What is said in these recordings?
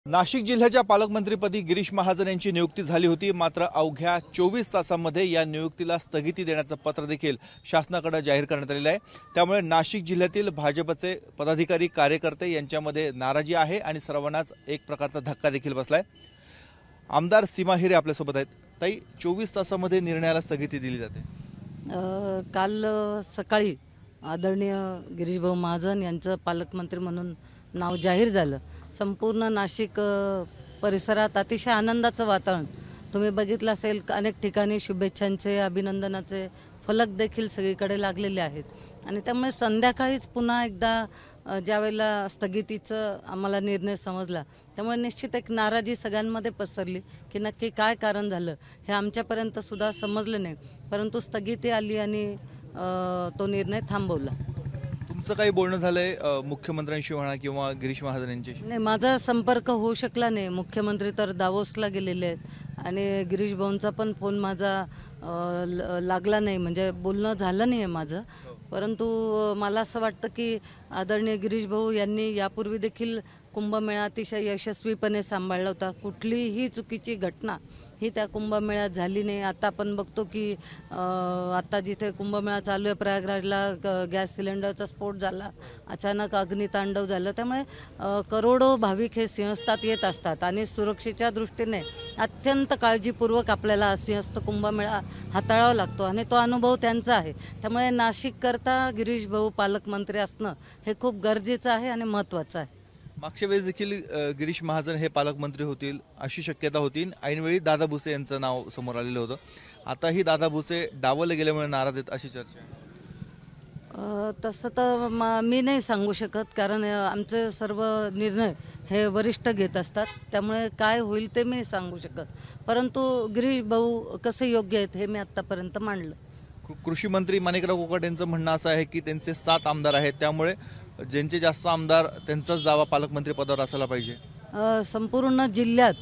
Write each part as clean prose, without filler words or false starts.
नाशिक जिल्ह्याच्या पालकमंत्रीपदी गिरीश महाजन यांची नियुक्ती झाली होती। मात्र अवघ्या 24 तासांमध्ये या नियुक्तीला स्थगिती देण्याचं पत्र देखील शासनाकडे जाहीर करण्यात आलेलं आहे। त्यामुळे नाशिक जिल्ह्यातील भाजपचे पदाधिकारी कार्यकर्ते यांच्यामध्ये नाराजी आहे आणि सर्वांनाच एक प्रकारचा धक्का देखील बसलाय। आमदार सीमा हिरे आपल्या सोबत आहेत। ताई, 24 तासांमध्ये निर्णयाला स्थगिती दिली जाते। काल सकाळी आदरणीय गिरीश भाऊ महाजन यांचं पालकमंत्री म्हणून नाव जाहीर झालं। संपूर्ण नाशिक परिसरात अतिशय आनंदाचं वातावरण तुम्ही बघितलं असेल। अनेक ठिकाणी शुभेच्छांचे अभिनंदनाचे फलक देखील सगळीकडे लागलेले आहेत आणि त्यामुळे संध्याकाळीच पुन्हा एकदा ज्यावेळेला स्थगितीचं आम्हाला निर्णय समजला त्यामुळे निश्चित एक नाराजी सगळ्यांमध्ये पसरली की नक्की काय कारण झालं हे आमच्यापर्यंत सुद्धा समजलं नाही, परंतु स्थगिती आली आणि तो निर्णय थांबवला। तुमचं काही बोलणं झालंय मुख्यमंत्र्यांशी म्हणा किंवा गिरीश महाजन यांच्याशी? नाही, माझा संपर्क होऊ शकला नाही। मुख्यमंत्री तर दावोसला गेलेले आहेत आणि गिरीश भाऊंचा पण फोन माझा लागला नाही, म्हणजे बोलणं झालं नाही आहे माझं। परंतु मला असं वाटतं की आदरणीय गिरीश भाऊ यांनी यापूर्वी देखील कुंभमेळा अतिशय यशस्वीपणे सांभाळला होता। कुठलीही चुकीची घटना ही त्या कुंभमेळ्यात झाली नाही। आता आपण बघतो की आता जिथे कुंभमेळा चालू आहे प्रयागराजला गॅस सिलेंडरचा स्फोट झाला, अचानक अग्नितांडव झालं। त्यामुळे करोडो भाविक हे सिंहस्थात येत असतात आणि सुरक्षेच्या दृष्टीने अत्यंत काळजीपूर्वक आपल्याला सिंहस्थ कुंभमेळा हाताळावा लागतो आणि तो अनुभव त्यांचा आहे। त्यामुळे नाशिककरता गिरीश भाऊ पालकमंत्री असणं हे खूप गरजेचं आहे आणि महत्त्वाचं आहे। मागच्या वेळेस देखील गिरीश महाजन हे पालकमंत्री होतील अशी शक्यता होती। ऐनवेळी दादा भुसे यांचं नाव समोर आलेलं होतं। आताही दादा भुसे डावलले गेल्यामुळे नाराज आहेत अशी चर्चा आहे। तसं तर मी नाही सांगू शकत, कारण आमचे सर्व निर्णय हे वरिष्ठ घेत असतात। त्यामुळे काय होईल ते मी सांगू शकत, परंतु गिरीश भाऊ कसे योग्य आहेत हे मी आतापर्यंत मांडलं। कृषी मंत्री माणिकराव कोकाटे यांचं म्हणणं असं आहे की त्यांचे 7 आमदार आहेत, त्यामुळे ज्यांचे जास्त आमदार त्यांचाच दावा पालकमंत्री पदावर असायला पाहिजे। संपूर्ण जिल्ह्यात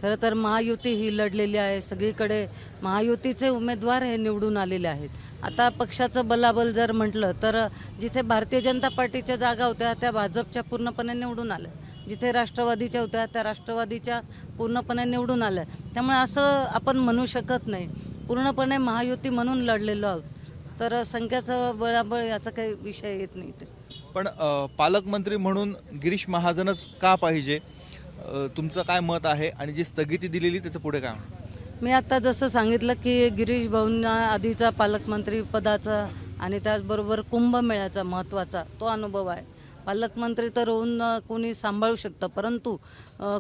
खरं तर महायुती ही लढलेली आहे। सगळीकडे महायुतीचे उमेदवार हे निवडून आलेले आहेत। आता पक्षाचं बलाबल जर म्हटलं तर जिथे भारतीय जनता पार्टीच्या जागा होत्या त्या भाजपच्या पूर्णपणे निवडून आल्या, जिथे राष्ट्रवादीच्या होत्या त्या राष्ट्रवादीच्या पूर्णपणे निवडून आल्या। त्यामुळे असं आपण म्हणू शकत नाही पूर्णपणे महायुती म्हणून लढलेलो आहोत, तर संख्याचं बळाबळ याचा काही विषय येत नाही। ते पण पालकमंत्री म्हणून गिरीश महाजनच का पाहिजे, तुमचं काय मत आहे आणि जी स्थगिती दिलेली त्याचं पुढे काय? मी आता जसं सांगितलं की गिरीश भाऊंना आधीचा पालकमंत्री पदाचा आणि त्याचबरोबर कुंभमेळ्याचा महत्त्वाचा तो अनुभव आहे। पालकमंत्री तर होऊन कोणी सांभाळू शकतं, परंतु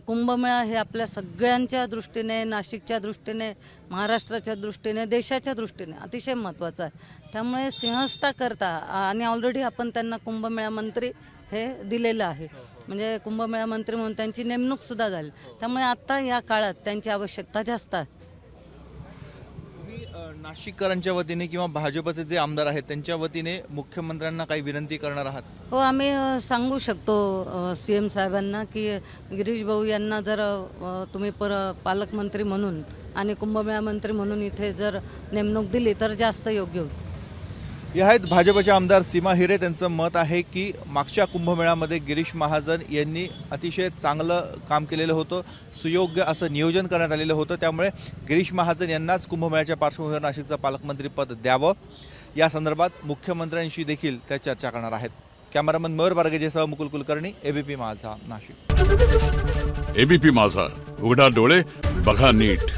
कुंभमेळा हे आपल्या सगळ्यांच्या दृष्टीने, नाशिकच्या दृष्टीने, महाराष्ट्राच्या दृष्टीने, देशाच्या दृष्टीने अतिशय महत्त्वाचं आहे। त्यामुळे सिंहस्थाकरता आणि ऑलरेडी आपण त्यांना कुंभमेळा मंत्री हे दिलेलं आहे, म्हणजे कुंभमेळा मंत्री म्हणून त्यांची नेमणूक सुद्धा झाली। त्यामुळे आता या काळात त्यांची आवश्यकता जास्त आहे। नाशिककरांच्या वतीने किंवा भाजपचे जे आमदार आहेत त्यांच्या वतीने मुख्यमंत्र्यांना काही विनंती करणार आहात? हो, आम्ही सांगू शकतो CM साहेबांना की गिरीश भाऊ यांना जर तुम्ही पालकमंत्री म्हणून आणि कुंभमेळा मंत्री म्हणून इथे जर नेमणूक दिली तर जास्त योग्य होईल। या आहेत भाजपचे आमदार सीमा हिरे। त्यांचं मत आहे की मागच्या कुंभमेळ्यामध्ये गिरीश महाजन यांनी अतिशय चांगलं काम केलेलं होतं, सुयोग्य असं नियोजन करण्यात आलेलं होतं। त्यामुळे गिरीश महाजन यांनाच कुंभमेळ्याच्या पार्श्वभूमीवर नाशिकचं पालकमंत्री पद द्यावं या संदर्भात मुख्यमंत्र्यांशी देखील त्या चर्चा करणार आहेत। कॅमेरामन मयूर बारगेसह मुकुल कुलकर्णी, ABP माझा, नाशिक। ABP माझा, उघडा डोळे बघा नीट।